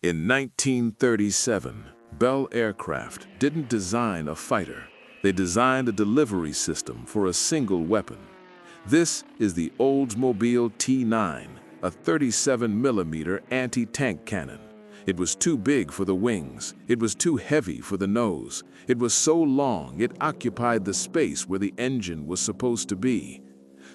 In 1937, Bell Aircraft didn't design a fighter. They designed a delivery system for a single weapon. This is the Oldsmobile T9, a 37mm anti-tank cannon. It was too big for the wings. It was too heavy for the nose. It was so long it occupied the space where the engine was supposed to be.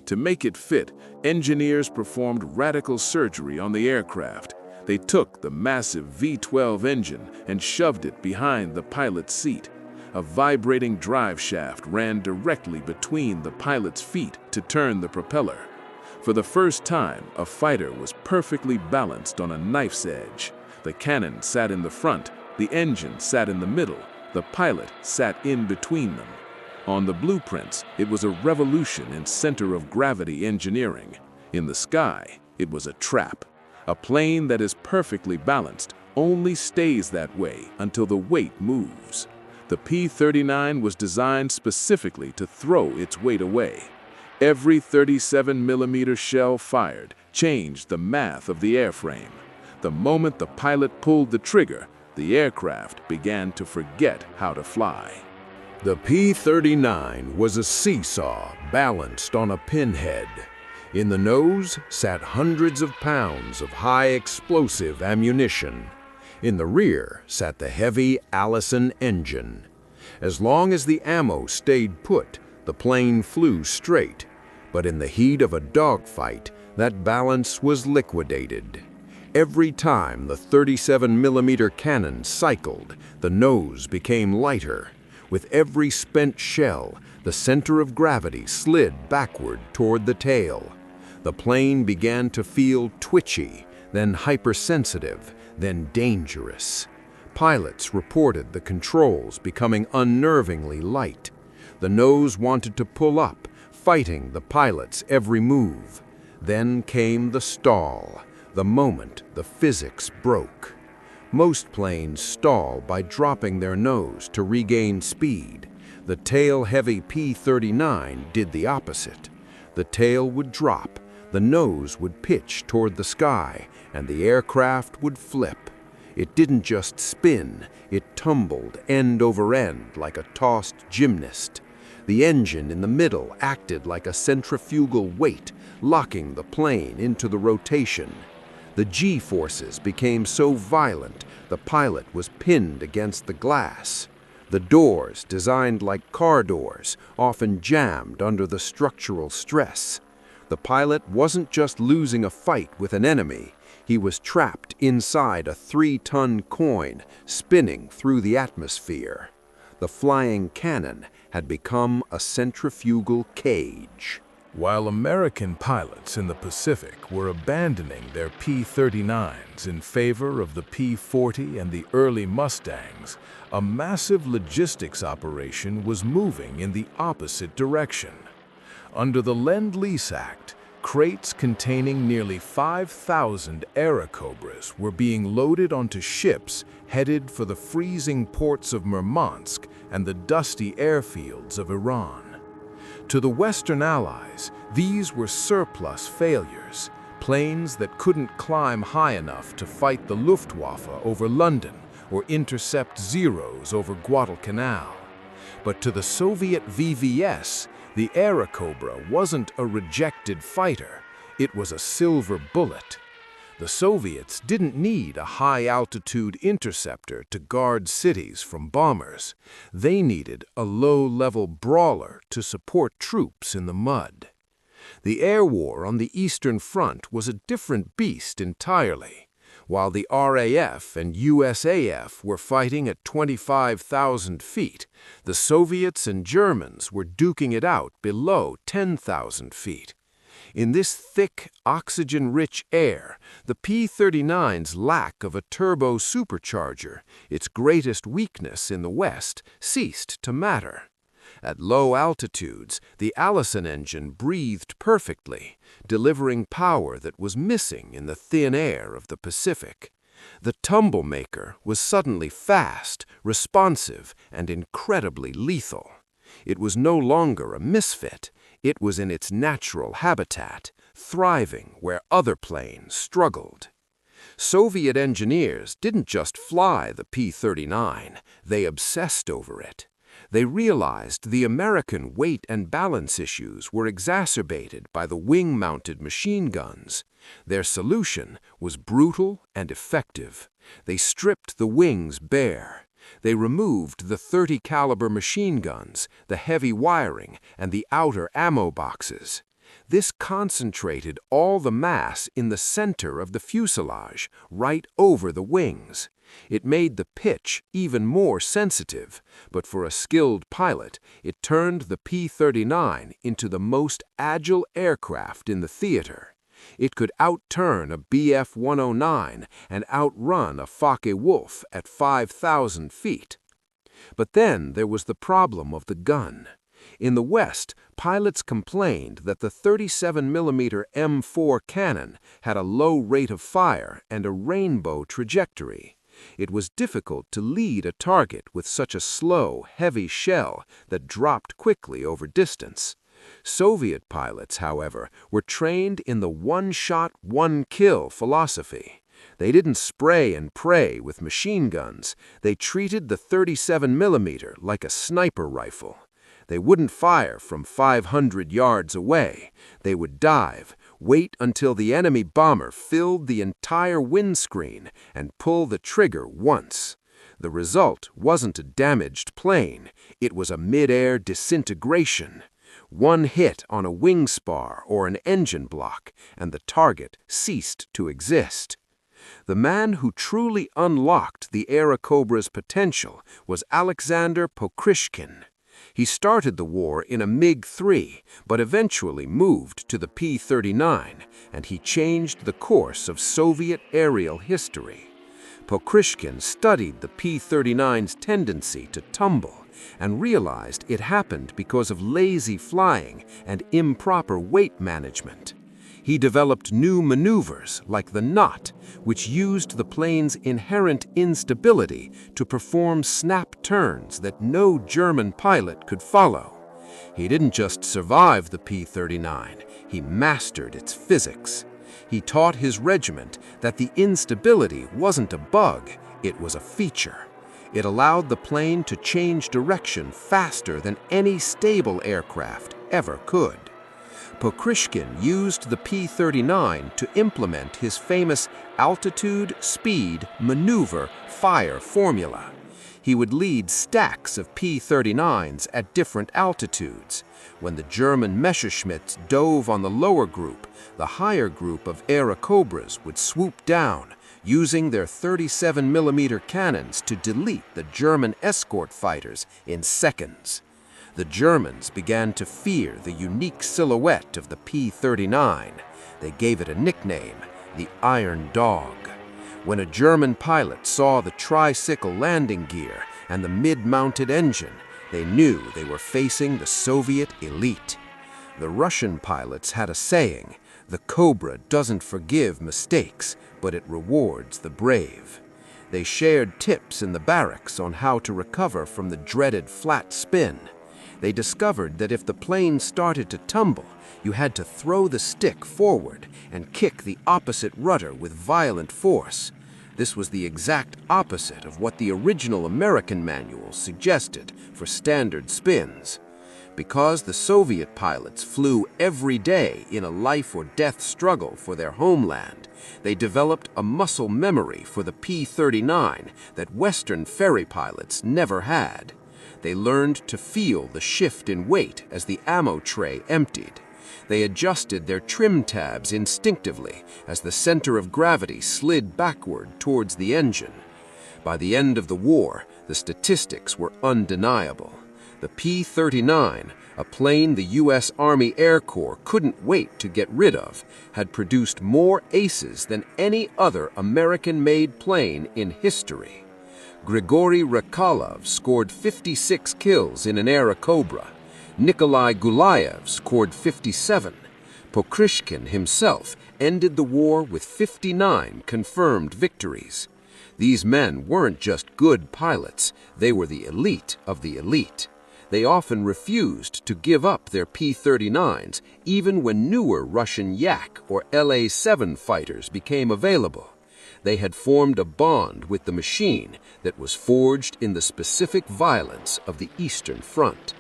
To make it fit, engineers performed radical surgery on the aircraft. They took the massive V12 engine and shoved it behind the pilot's seat. A vibrating driveshaft ran directly between the pilot's feet to turn the propeller. For the first time, a fighter was perfectly balanced on a knife's edge. The cannon sat in the front, the engine sat in the middle, the pilot sat in between them. On the blueprints, it was a revolution in center of gravity engineering. In the sky, it was a trap. A plane that is perfectly balanced only stays that way until the weight moves. The P-39 was designed specifically to throw its weight away. Every 37mm shell fired changed the math of the airframe. The moment the pilot pulled the trigger, the aircraft began to forget how to fly. The P-39 was a seesaw balanced on a pinhead. In the nose sat hundreds of pounds of high-explosive ammunition. In the rear sat the heavy Allison engine. As long as the ammo stayed put, the plane flew straight. But in the heat of a dogfight, that balance was liquidated. Every time the 37mm cannon cycled, the nose became lighter. With every spent shell, the center of gravity slid backward toward the tail. The plane began to feel twitchy, then hypersensitive, then dangerous. Pilots reported the controls becoming unnervingly light. The nose wanted to pull up, fighting the pilot's every move. Then came the stall, the moment the physics broke. Most planes stall by dropping their nose to regain speed. The tail-heavy P-39 did the opposite. The tail would drop, the nose would pitch toward the sky, and the aircraft would flip. It didn't just spin, it tumbled end over end like a tossed gymnast. The engine in the middle acted like a centrifugal weight, locking the plane into the rotation. The G-forces became so violent, the pilot was pinned against the glass. The doors, designed like car doors, often jammed under the structural stress. The pilot wasn't just losing a fight with an enemy, he was trapped inside a 3-ton coin spinning through the atmosphere. The flying cannon had become a centrifugal cage. While American pilots in the Pacific were abandoning their P-39s in favor of the P-40 and the early Mustangs, a massive logistics operation was moving in the opposite direction. Under the Lend-Lease Act, crates containing nearly 5,000 Airacobras were being loaded onto ships headed for the freezing ports of Murmansk and the dusty airfields of Iran. To the Western Allies, these were surplus failures, planes that couldn't climb high enough to fight the Luftwaffe over London or intercept Zeros over Guadalcanal. But to the Soviet VVS, the Airacobra wasn't a rejected fighter, it was a silver bullet. The Soviets didn't need a high-altitude interceptor to guard cities from bombers. They needed a low-level brawler to support troops in the mud. The air war on the Eastern Front was a different beast entirely. While the RAF and USAF were fighting at 25,000 feet, the Soviets and Germans were duking it out below 10,000 feet. In this thick, oxygen-rich air, the P-39's lack of a turbo supercharger, its greatest weakness in the West, ceased to matter. At low altitudes, the Allison engine breathed perfectly, delivering power that was missing in the thin air of the Pacific. The Tumble-Maker was suddenly fast, responsive, and incredibly lethal. It was no longer a misfit. It was in its natural habitat, thriving where other planes struggled. Soviet engineers didn't just fly the P-39, they obsessed over it. They realized the American weight and balance issues were exacerbated by the wing-mounted machine guns. Their solution was brutal and effective. They stripped the wings bare. They removed the .30 caliber machine guns, the heavy wiring, and the outer ammo boxes. This concentrated all the mass in the center of the fuselage, right over the wings. It made the pitch even more sensitive, but for a skilled pilot, it turned the P-39 into the most agile aircraft in the theater. It could outturn a Bf-109 and outrun a Focke-Wulf at 5,000 feet. But then there was the problem of the gun. In the West, pilots complained that the 37mm M4 cannon had a low rate of fire and a rainbow trajectory. It was difficult to lead a target with such a slow, heavy shell that dropped quickly over distance. Soviet pilots, however, were trained in the one-shot, one-kill philosophy. They didn't spray and pray with machine guns. They treated the 37mm like a sniper rifle. They wouldn't fire from 500 yards away. They would dive, wait until the enemy bomber filled the entire windscreen, and pull the trigger once. The result wasn't a damaged plane. It was a mid-air disintegration. One hit on a wing spar or an engine block, and the target ceased to exist. The man who truly unlocked the Aerocobra's potential was Alexander Pokryshkin. He started the war in a MiG-3, but eventually moved to the P-39, and he changed the course of Soviet aerial history. Pokryshkin studied the P-39's tendency to tumble and realized it happened because of lazy flying and improper weight management. He developed new maneuvers like the knot, which used the plane's inherent instability to perform snap turns that no German pilot could follow. He didn't just survive the P-39, he mastered its physics. He taught his regiment that the instability wasn't a bug, it was a feature. It allowed the plane to change direction faster than any stable aircraft ever could. Pokryshkin used the P-39 to implement his famous altitude, speed, maneuver, fire formula. He would lead stacks of P-39s at different altitudes. When the German Messerschmitts dove on the lower group, the higher group of Airacobras would swoop down, using their 37mm cannons to delete the German escort fighters in seconds. The Germans began to fear the unique silhouette of the P-39. They gave it a nickname, the Iron Dog. When a German pilot saw the tricycle landing gear and the mid-mounted engine, they knew they were facing the Soviet elite. The Russian pilots had a saying, "The Cobra doesn't forgive mistakes, but it rewards the brave." They shared tips in the barracks on how to recover from the dreaded flat spin. They discovered that if the plane started to tumble, you had to throw the stick forward and kick the opposite rudder with violent force. This was the exact opposite of what the original American manual suggested for standard spins. Because the Soviet pilots flew every day in a life-or-death struggle for their homeland, they developed a muscle memory for the P-39 that Western ferry pilots never had. They learned to feel the shift in weight as the ammo tray emptied. They adjusted their trim tabs instinctively as the center of gravity slid backward towards the engine. By the end of the war, the statistics were undeniable. The P-39, a plane the U.S. Army Air Corps couldn't wait to get rid of, had produced more aces than any other American-made plane in history. Grigory Rakalov scored 56 kills in an Airacobra. Nikolai Gulayev scored 57. Pokryshkin himself ended the war with 59 confirmed victories. These men weren't just good pilots, they were the elite of the elite. They often refused to give up their P-39s, even when newer Russian Yak or LA-7 fighters became available. they had formed a bond with the machine that was forged in the specific violence of the Eastern Front.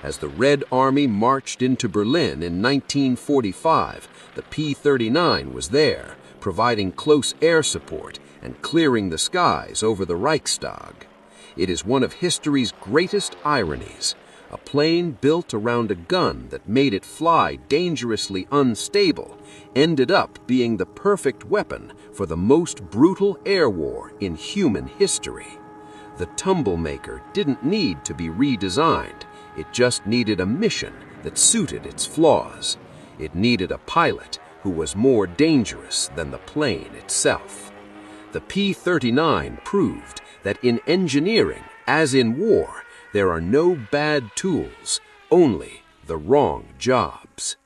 As the Red Army marched into Berlin in 1945, the P-39 was there, providing close air support and clearing the skies over the Reichstag. It is one of history's greatest ironies. A plane built around a gun that made it fly dangerously unstable ended up being the perfect weapon for the most brutal air war in human history. The Tumble-Maker didn't need to be redesigned. It just needed a mission that suited its flaws. It needed a pilot who was more dangerous than the plane itself. The P-39 proved that in engineering, as in war, there are no bad tools, only the wrong jobs.